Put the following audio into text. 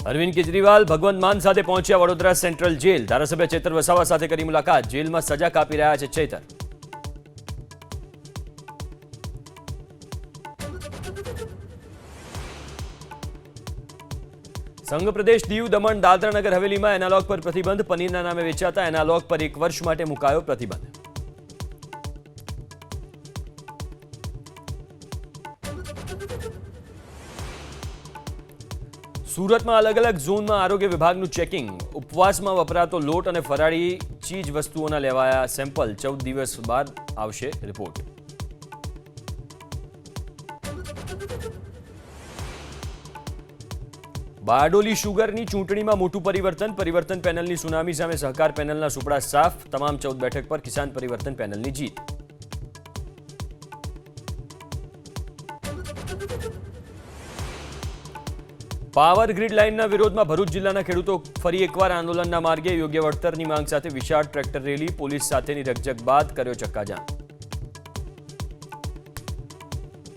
અરવિંદ કેજરીવાલ ભગવંત માન સાથે પહોંચ્યા વડોદરા સેન્ટ્રલ જેલ। ધારાસભ્ય ચેતર વસાવા સાથે કરી મુલાકાત। જેલમાં સજા કાપી રહ્યા છે ચેતર। સંઘ પ્રદેશ દીવ દમણ દાદરા નગર હવેલીમાં એનાલોગ પર પ્રતિબંધ। પનીરના નામે વેચાતા એનાલોગ પર 1 વર્ષ માટે મુકાયો પ્રતિબંધ। સુરતમાં અલગ અલગ ઝોનમાં આરોગ્ય વિભાગનું ચેકિંગ। ઉપવાસમાં વપરાતો લોટ અને ફરાળી ચીજ વસ્તુઓના લેવાયા સેમ્પલ। 14 દિવસ બાદ આવશે રિપોર્ટ। બારડોલી શુગરની ચૂંટણીમાં મોટું પરિવર્તન પેનલની સુનામી સામે સહકાર પેનલના સુપડા સાફ। તમામ 14 બેઠક પર કિસાન પરિવર્તન પેનલની જીત। પાવર ગ્રીડ લાઇનના વિરોધમાં ભરૂચ જિલ્લાના ખેડૂતો ફરી એકવાર આંદોલનના માર્ગે। યોગ્ય વળતરની માંગ સાથે વિશાળ ટ્રેક્ટર રેલી। પોલીસ સાથેની રકઝક બાદ કર્યો ચક્કાજામ।